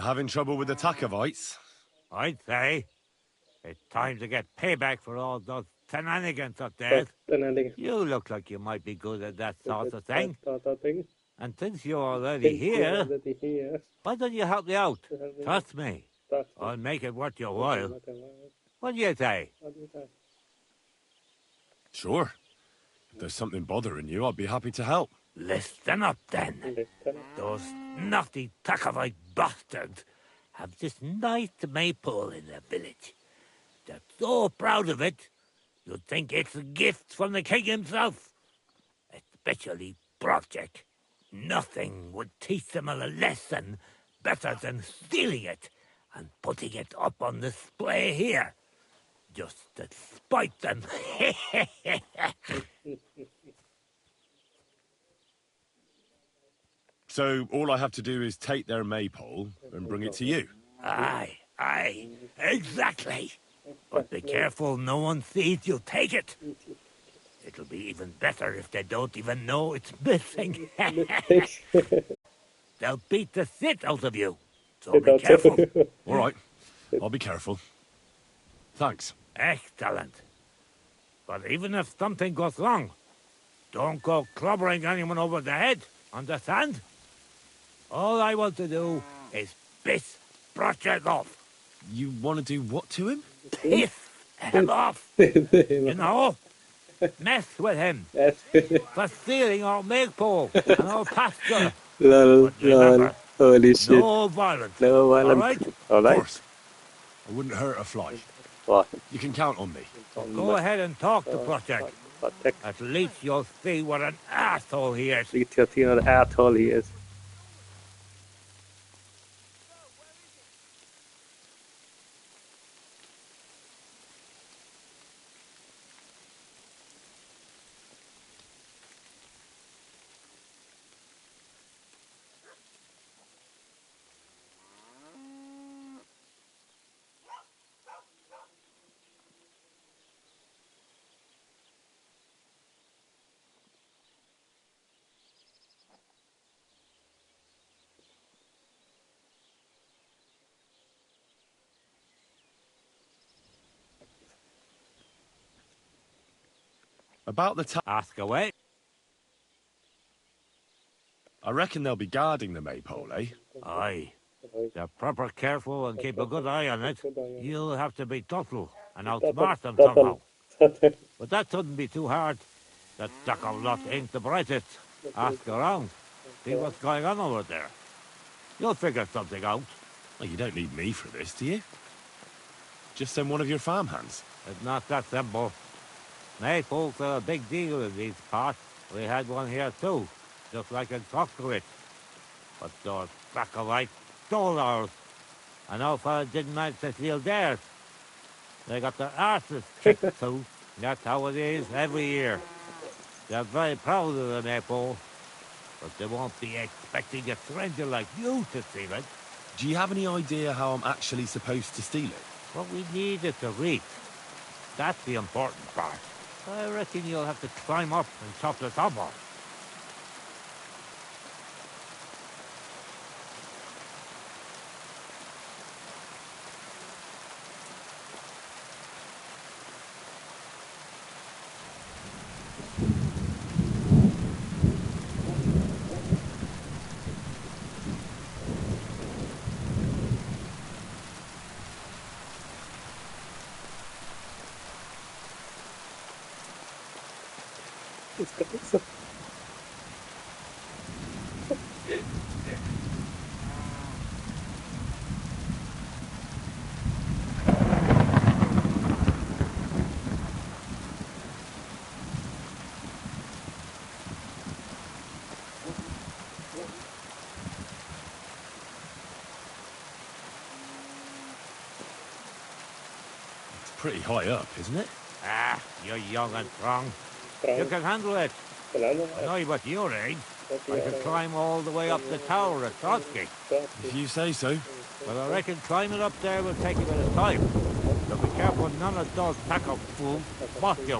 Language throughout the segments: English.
having trouble with the Takovites? I'd say it's time to get payback for all those shenanigans up there. You look like you might be good at that sort of thing. And since you're already here, why don't you help me out? Trust me, I'll make it worth your while. What do you say? Sure. If there's something bothering you, I'd be happy to help. Listen up, then. Those naughty Takovite bastards have this nice maypole in their village. They're so proud of it, you'd think it's a gift from the king himself. Especially Project. Nothing would teach them a lesson better than stealing it and putting it up on display here. Just to spite them. So all I have to do is take their maypole and bring it to you? Aye, exactly. But be careful no one sees you take it. It'll be even better if they don't even know it's missing. They'll beat the shit out of you. So be careful. All right, I'll be careful. Thanks. Excellent. But even if something goes wrong, don't go clobbering anyone over the head, understand? All I want to do is piss Project off. You want to do what to him? Piss him off. You know? Mess with him. For stealing our maypole and our pasture. Lol. Holy shit. No violence. No violence. All right? Of course. I wouldn't hurt a fly. What? You can count on me. Go ahead and talk to Project. At least you'll see what an asshole he is. You'll see what an asshole he is. About the Ask away. I reckon they'll be guarding the maypole, eh? Aye. They're proper careful and keep a good eye on it. You'll have to be thoughtful and outsmart them somehow. But that shouldn't be too hard. That Czech lot ain't the brightest. Ask around. See what's going on over there. You'll figure something out. Well, you don't need me for this, do you? Just send one of your farmhands. It's not that simple. Maypoles are a big deal in these parts. We had one here too, just like in Cockridge. But those Takovites stole ours. And our fella didn't manage to steal theirs. They got their arses kicked too. That's how it is every year. They're very proud of the maypole, but they won't be expecting a stranger like you to steal it. Do you have any idea how I'm actually supposed to steal it? What we need is a reach. That's the important part. I reckon you'll have to climb up and chop the top off. Pretty high up, isn't it? Ah, you're young and strong. You can handle it. I know you're at your age. I could climb all the way up the tower at Trotsky. If you say so. But I reckon climbing up there will take a bit of time. So be careful none of those tackle fools spot you.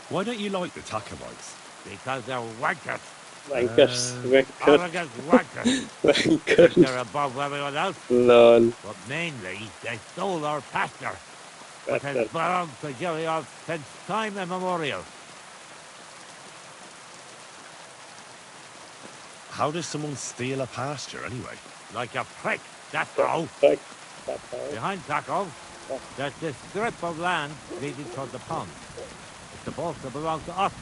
Why don't you like the Takovites? Because they're wankers. Wankers. Wankers. Arrogant wankers. Think Wankers. they're above everyone else, Lol. but mainly they stole our pasture, which has Bastard. belonged to Gilliard since time immemorial. How does someone steal a pasture anyway? Like a prick, that's all. Fuck. That's all. Behind Taco, there's this strip of land leading toward the pond. It's supposed to belong to us.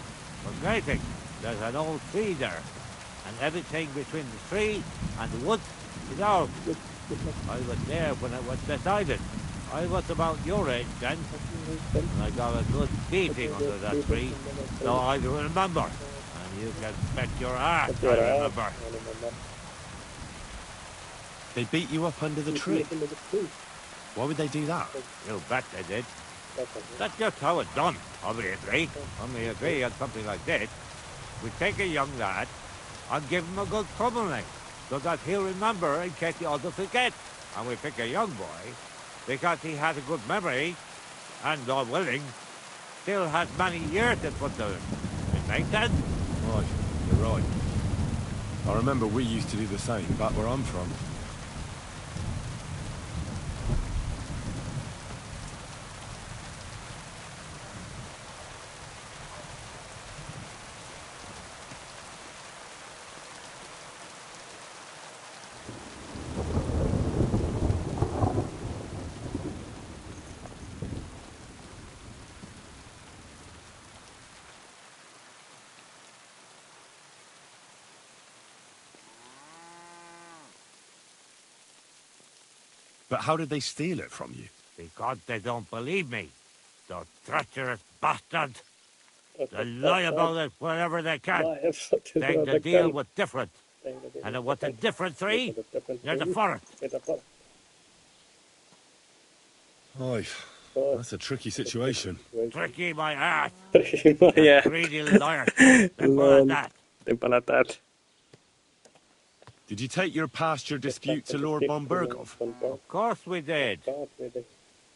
But grazing, there's an old tree there, and everything between the tree and the woods is ours. I was there when it was decided. I was about your age then, and I got a good beating under that tree, so I remember. And you can bet your ass I remember. They beat you up under the tree. Why would they do that? You bet they did. That's just how it's done, obviously. When we agree on something like this, we take a young lad and give him a good pummeling, so that he'll remember in case the others forget. And we pick a young boy because he has a good memory and, God willing, still has many years to put to him. It makes sense? Right, you're right. I remember we used to do the same back where I'm from. But how did they steal it from you? Because they don't believe me. The treacherous bastards. They lie about it wherever they can. Saying the deal was different. And it was a different tree. There's a forest. Oy, that's a tricky situation. Tricky my ass. Yeah. Greedy liar. Simple as that. Simple as that. Did you take your pasture dispute to Lord Bombergov? Of course we did.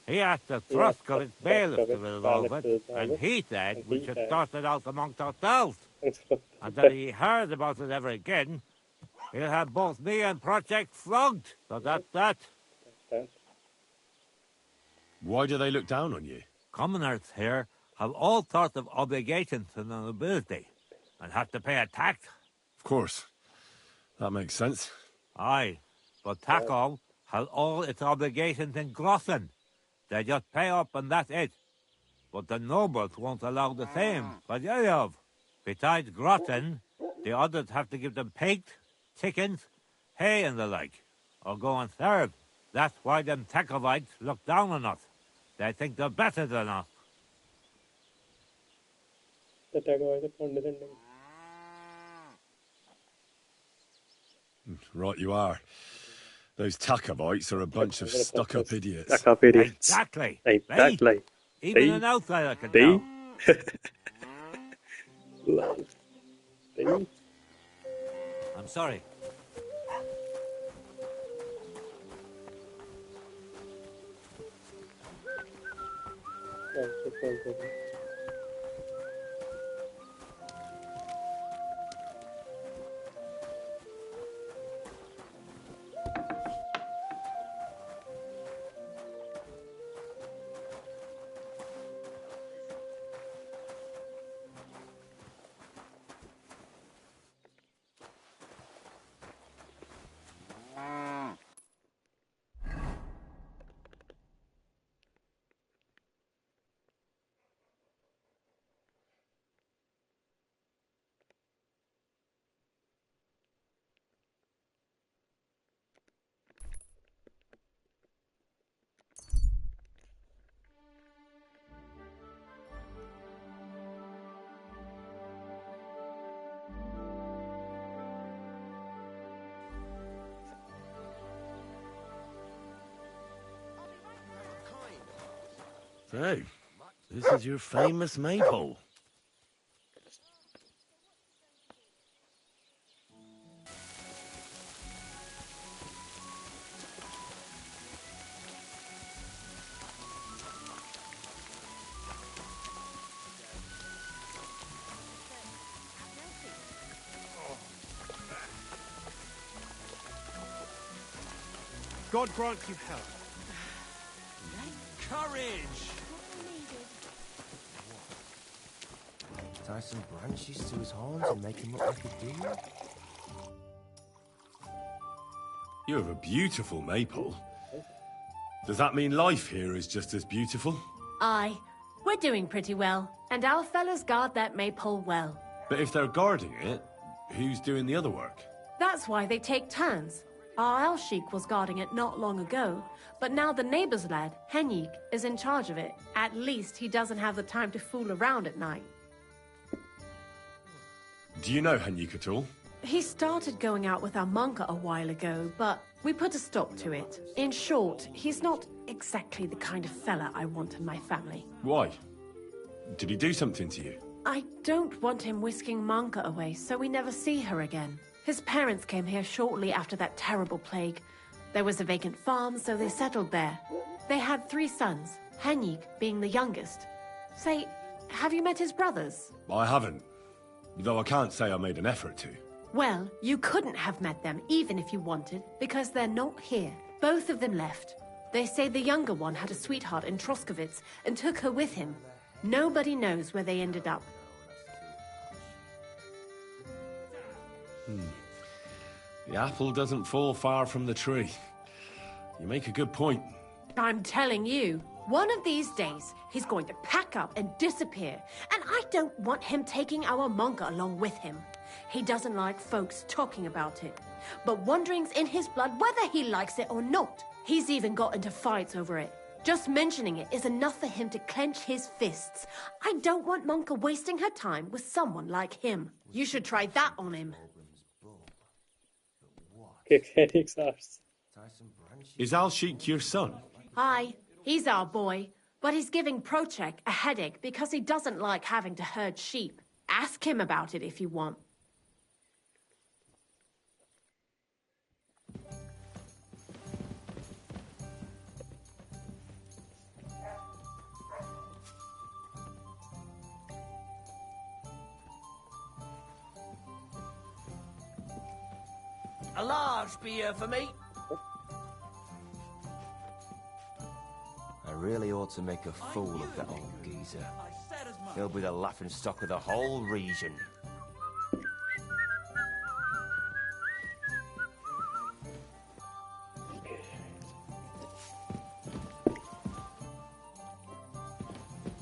He asked the Thruscull's bailiff to resolve it, and he said we should sort it out amongst ourselves. And that he heard about it ever again, he'll have both me and Project flogged. So that's that. Why do they look down on you? Commoners here have all sorts of obligations to the nobility, and have to pay a tax. Of course. That makes sense. Aye, but Taco has all its obligations in Grossen. They just pay up and that's it. But the nobles won't allow the same, but they have. Besides Grossen, the others have to give them pigs, chickens, hay and the like, or go and serve. That's why them Tacovites look down on us. They think they're better than us. Right you are. Those Tacovites are a bunch of stuck-up idiots. Stuck-up idiots. Exactly. Exactly. Even an outsider can tell. I'm sorry. So, this is your famous maypole. God grant you health. Courage! Tie some branches to his horns and make him look like a deer? You have a beautiful maypole. Does that mean life here is just as beautiful? Aye. We're doing pretty well, and our fellas guard that maypole well. But if they're guarding it, who's doing the other work? That's why they take turns. Our Al-Sheik was guarding it not long ago, but now the neighbor's lad, Henrik, is in charge of it. At least he doesn't have the time to fool around at night. Do you know Henrik at all? He started going out with our monka a while ago, but we put a stop to it. In short, he's not exactly the kind of fella I want in my family. Why? Did he do something to you? I don't want him whisking Manka away, so we never see her again. His parents came here shortly after that terrible plague. There was a vacant farm, so they settled there. They had 3 sons, Henrik being the youngest. Say, have you met his brothers? I haven't. Though I can't say I made an effort to. Well, you couldn't have met them, even if you wanted, because they're not here. Both of them left. They say the younger one had a sweetheart in Troskovitz and took her with him. Nobody knows where they ended up. The apple doesn't fall far from the tree. You make a good point. I'm telling you, one of these days, he's going to pack up and disappear. And I don't want him taking our monka along with him. He doesn't like folks talking about it. But wandering's in his blood whether he likes it or not. He's even got into fights over it. Just mentioning it is enough for him to clench his fists. I don't want Monka wasting her time with someone like him. You should try that on him. Henrik's arse. Is Al-Sheik your son? Hi, he's our boy. But he's giving Prochek a headache because he doesn't like having to herd sheep. Ask him about it if you want. A large beer for me. I really ought to make a fool of that old geezer. He'll be the laughingstock of the whole region.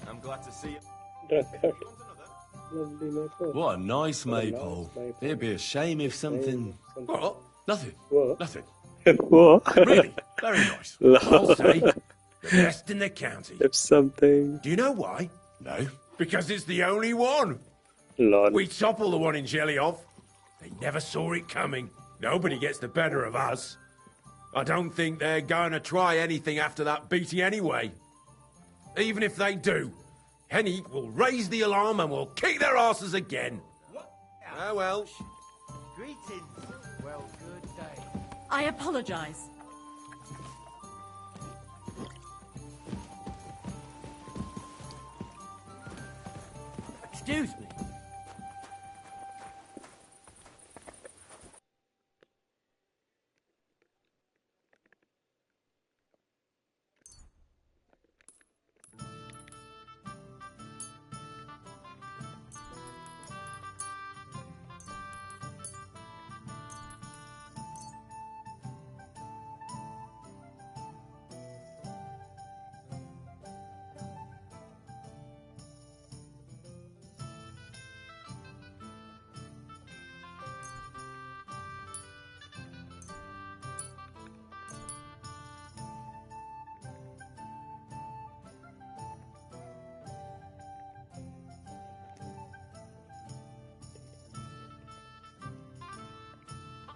I'm glad to see you. Drunkard. Lovely maypole. What a nice maypole. It'd be a shame if something... What? Nothing. What? Nothing. What? Really? Very nice. I'll say, the best in the county. If something. Do you know why? No. Because it's the only one. Lol. We topple the one in Jelyov. They never saw it coming. Nobody gets the better of us. I don't think they're going to try anything after that beating anyway. Even if they do, Henrik will raise the alarm and we'll kick their asses again. Oh well. Greetings. Well, good day. I apologize. Excuse me.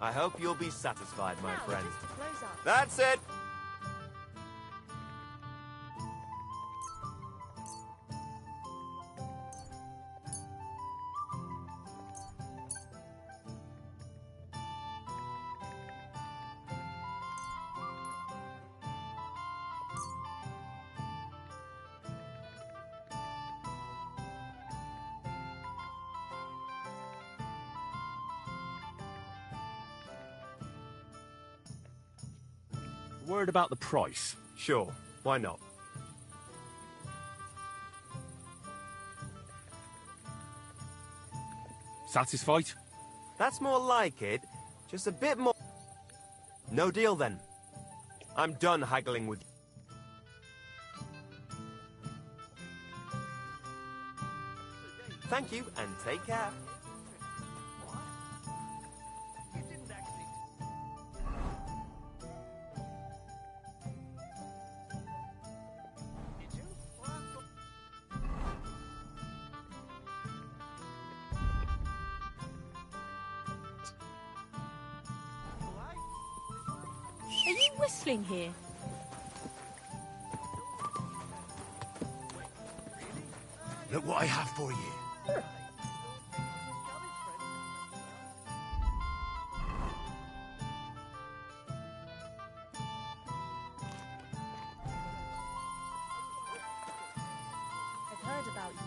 I hope you'll be satisfied, my friend. That's it! Word about the price? Sure, why not? Satisfied? That's more like it. Just a bit more... No deal, then. I'm done haggling with... Thank you, and take care. Are you whistling here? Look what I have for you. I've heard about you.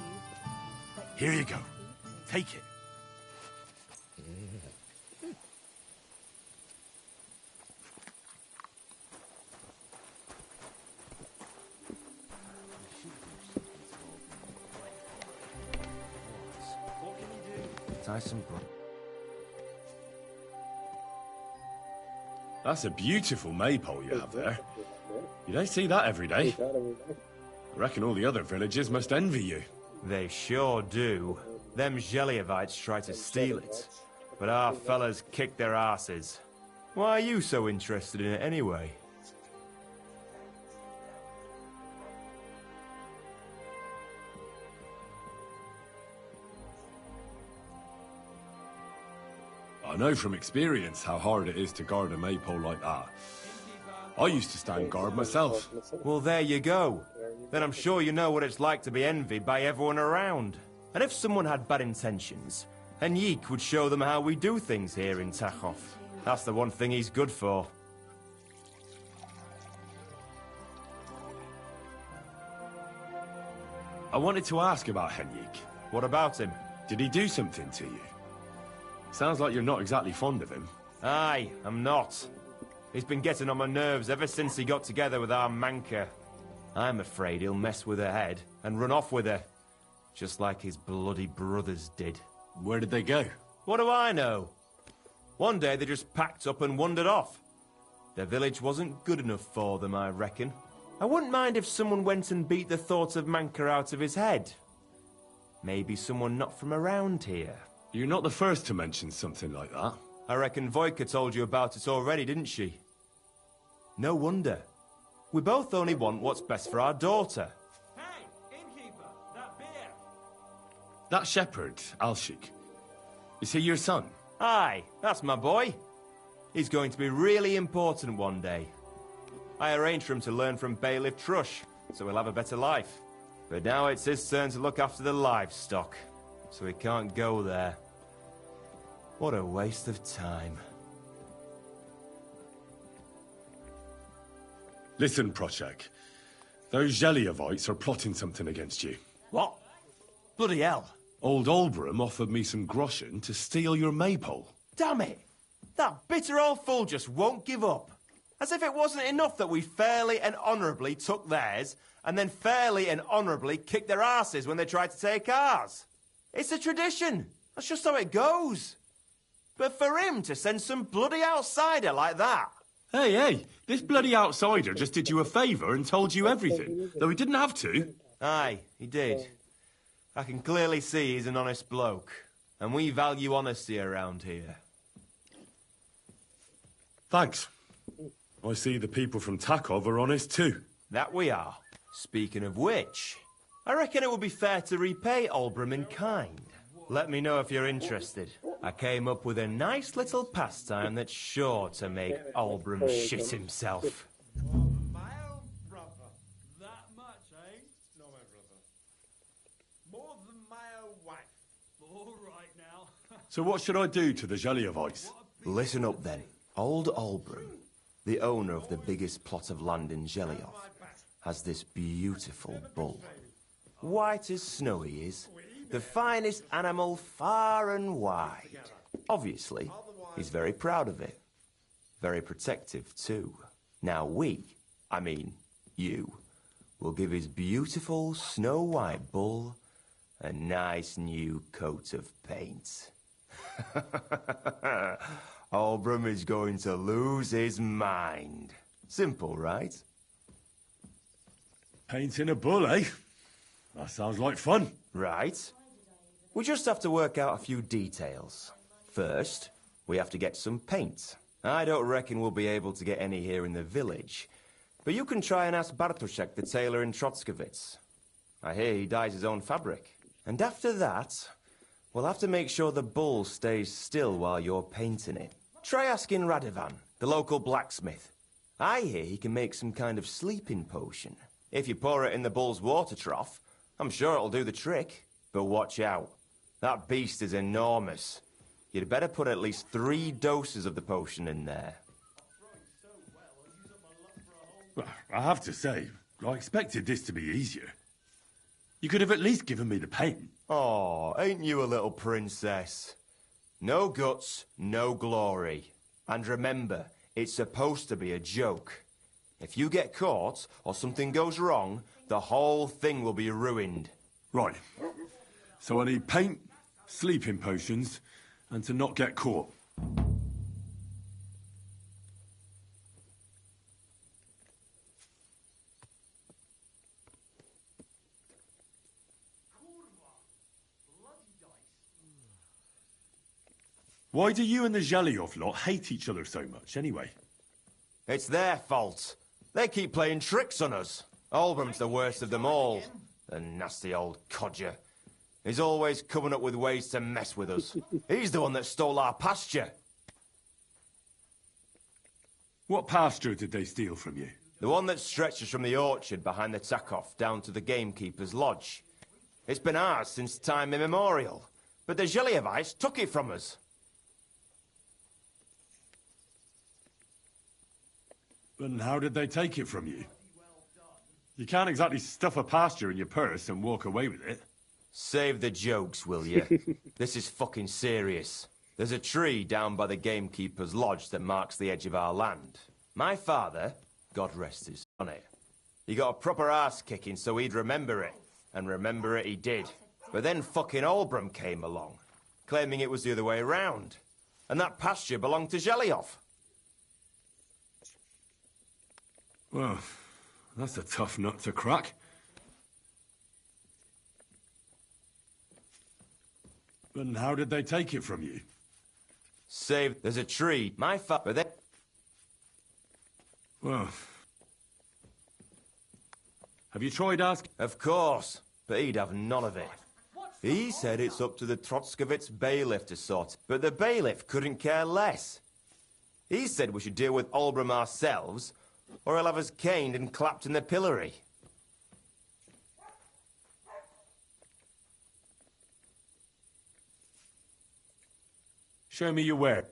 But Here you go. Take it. Tyson Brook. That's a beautiful maypole you have there. You don't see that every day. I reckon all the other villagers must envy you. They sure do. Them Zheliovites try to steal it, but our fellas kick their asses. Why are you so interested in it anyway? I know from experience how hard it is to guard a maypole like that. I used to stand guard myself. Well, there you go. Then I'm sure you know what it's like to be envied by everyone around. And if someone had bad intentions, Henrik would show them how we do things here in Tachov. That's the one thing he's good for. I wanted to ask about Henrik. What about him? Did he do something to you? Sounds like you're not exactly fond of him. Aye, I'm not. He's been getting on my nerves ever since he got together with our Manka. I'm afraid he'll mess with her head and run off with her. Just like his bloody brothers did. Where did they go? What do I know? One day they just packed up and wandered off. Their village wasn't good enough for them, I reckon. I wouldn't mind if someone went and beat the thought of Manka out of his head. Maybe someone not from around here. You're not the first to mention something like that. I reckon Viktor told you about it already, didn't she? No wonder. We both only want what's best for our daughter. Hey, innkeeper, that beer. That shepherd, Alshik, is he your son? Aye, that's my boy. He's going to be really important one day. I arranged for him to learn from Bailiff Trush, so he'll have a better life. But now it's his turn to look after the livestock, so he can't go there. What a waste of time. Listen, Prochek. Those Zheliovites are plotting something against you. What? Bloody hell. Old Olbram offered me some groschen to steal your maypole. Damn it! That bitter old fool just won't give up. As if it wasn't enough that we fairly and honourably took theirs, and then fairly and honourably kicked their asses when they tried to take ours. It's a tradition. That's just how it goes. But for him to send some bloody outsider like that... Hey, this bloody outsider just did you a favour and told you everything, though he didn't have to. Aye, he did. I can clearly see he's an honest bloke, and we value honesty around here. Thanks. I see the people from Takov are honest too. That we are. Speaking of which, I reckon it would be fair to repay Olbram in kind. Let me know if you're interested. I came up with a nice little pastime that's sure to make Olbram shit himself. My old brother. That much, eh? No, my brother. More than my old wife. All right now. So what should I do to the Zheliovites? Listen up then. Old Olbram, the owner of the biggest plot of land in Zheliov, has this beautiful bull. White as snow he is. The finest animal far and wide. Obviously, he's very proud of it. Very protective, too. Now I mean you, will give his beautiful snow-white bull a nice new coat of paint. Albram is going to lose his mind. Simple, right? Painting a bull, eh? That sounds like fun. Right. We just have to work out a few details. First, we have to get some paint. I don't reckon we'll be able to get any here in the village. But you can try and ask Bartoszek, the tailor in Trotskovitz. I hear he dyes his own fabric. And after that, we'll have to make sure the bull stays still while you're painting it. Try asking Radovan, the local blacksmith. I hear he can make some kind of sleeping potion. If you pour it in the bull's water trough, I'm sure it'll do the trick. But watch out. That beast is enormous. You'd better put at least 3 doses of the potion in there. Well, I have to say, I expected this to be easier. You could have at least given me the paint. Oh, ain't you a little princess? No guts, no glory. And remember, it's supposed to be a joke. If you get caught, or something goes wrong, the whole thing will be ruined. Right. So I need paint, sleeping potions, and to not get caught. Why do you and the Zhelyov lot hate each other so much, anyway? It's their fault. They keep playing tricks on us. Albram's the worst of them all. The nasty old codger. He's always coming up with ways to mess with us. He's the one that stole our pasture. What pasture did they steal from you? The one that stretches from the orchard behind the Takov down to the gamekeeper's lodge. It's been ours since time immemorial. But the Zhelyevites took it from us. And how did they take it from you? You can't exactly stuff a pasture in your purse and walk away with it. Save the jokes, will you? This is fucking serious. There's a tree down by the gamekeeper's lodge that marks the edge of our land. My father, God rest his on it, he got a proper ass kicking so he'd remember it. And remember it he did. But then fucking Albram came along, claiming it was the other way around. And that pasture belonged to Zhelyov. Well, that's a tough nut to crack. And how did they take it from you? There's a tree. My father there. Well, have you tried asking? Of course, but he'd have none of it. He said it's up to the Trotskovitz bailiff to sort, but the bailiff couldn't care less. He said we should deal with Albram ourselves, or he'll have us caned and clapped in the pillory. Show me your ware.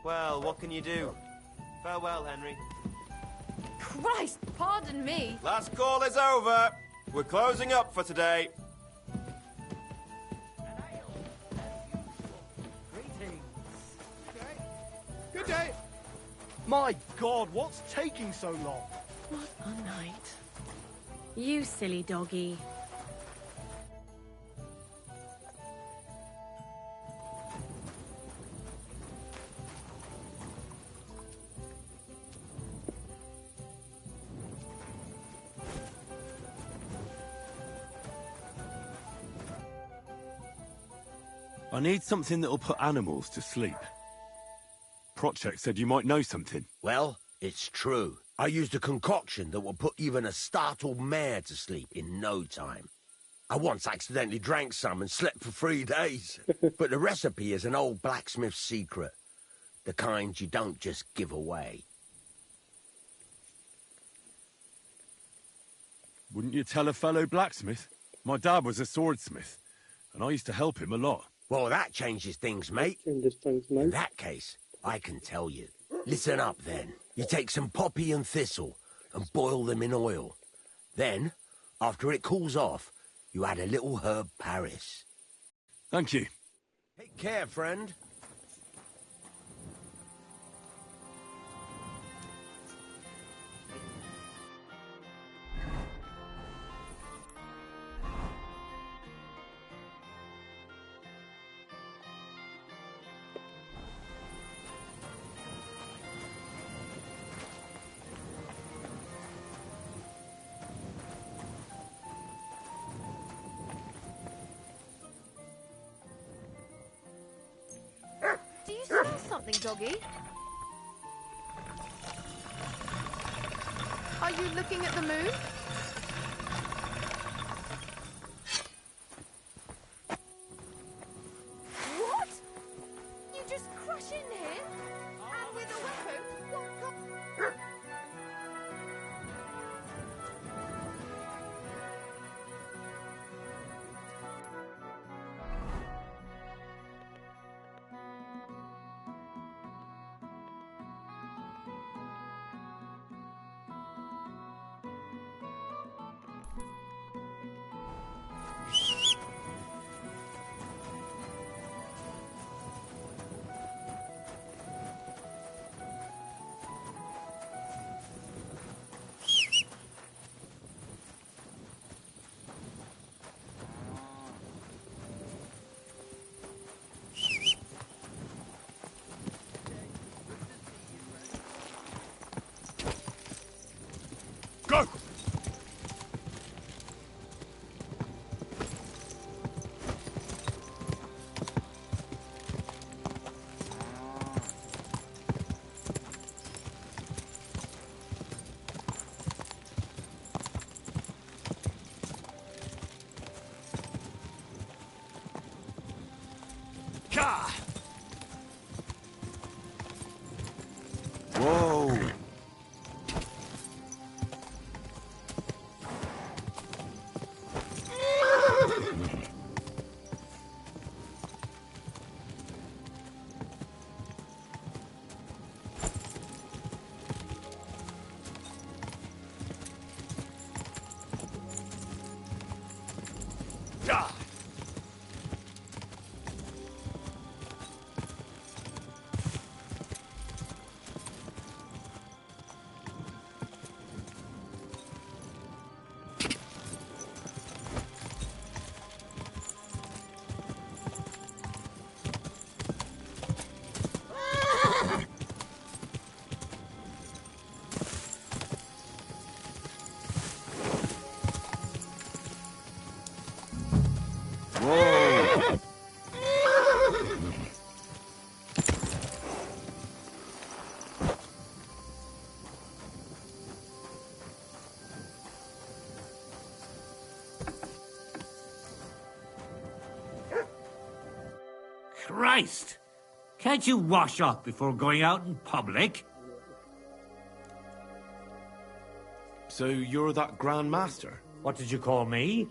Well, what can you do? Farewell, Henry. Christ, pardon me. Last call is over. We're closing up for today. Good day. My God, what's taking so long? What a night. You silly doggy. I need something that'll put animals to sleep. Project said you might know something. Well, it's true. I used a concoction that will put even a startled mare to sleep in no time. I once accidentally drank some and slept for 3 days. But the recipe is an old blacksmith's secret. The kind you don't just give away. Wouldn't you tell a fellow blacksmith? My dad was a swordsmith, and I used to help him a lot. Well, that changes things, mate. In that case, I can tell you. Listen up, then. You take some poppy and thistle and boil them in oil. Then, after it cools off, you add a little herb Paris. Thank you. Take care, friend. Do you smell something, doggy? Are you looking at the moon? What? You just crash in here? And with a weapon? What? Go! Whoa! Christ! Can't you wash up before going out in public? So you're that Grand Master? What did you call me?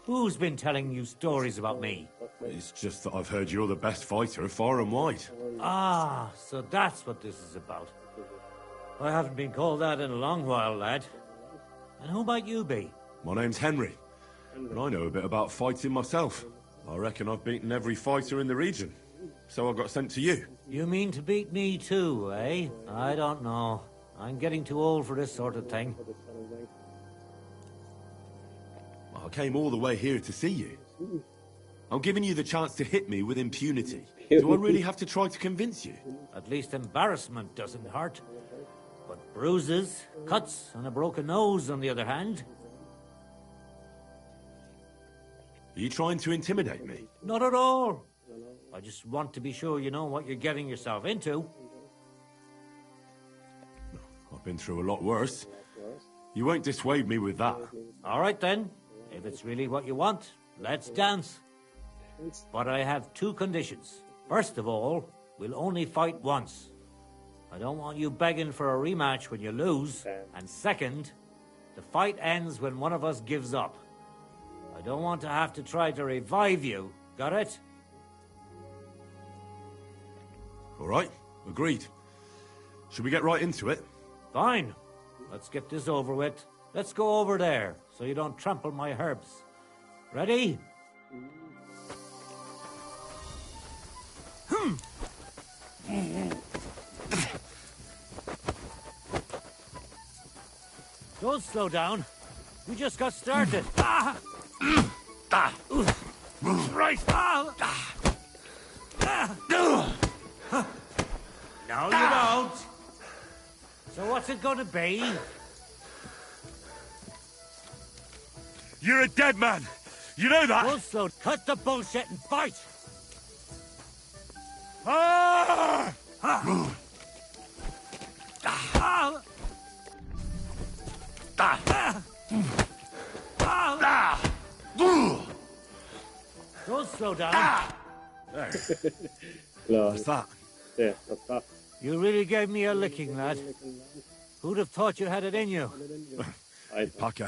Who's been telling you stories about me? It's just that I've heard you're the best fighter far and wide. Ah, so that's what this is about. I haven't been called that in a long while, lad. And who might you be? My name's Henry, and I know a bit about fighting myself. I reckon I've beaten every fighter in the region, so I got sent to you. You mean to beat me too, eh? I don't know. I'm getting too old for this sort of thing. I came all the way here to see you. I'm giving you the chance to hit me with impunity. Do I really have to try to convince you? At least embarrassment doesn't hurt. But bruises, cuts, and a broken nose, on the other hand... Are you trying to intimidate me? Not at all. I just want to be sure you know what you're getting yourself into. I've been through a lot worse. You won't dissuade me with that. All right, then. If it's really what you want, let's dance. But I have two conditions. First of all, we'll only fight once. I don't want you begging for a rematch when you lose. And second, the fight ends when one of us gives up. I don't want to have to try to revive you. Got it? All right, agreed. Should we get right into it? Fine. Let's get this over with. Let's go over there, so you don't trample my herbs. Ready? Don't slow down. We just got started. Right. No, you don't. So what's it gonna be? You're a dead man. You know that? Don't slow. Cut the bullshit and fight. Ah! Don't slow down. What's that? Yeah, what's that? You really gave me a licking, lad. Who'd have thought you had it in you? I Pack your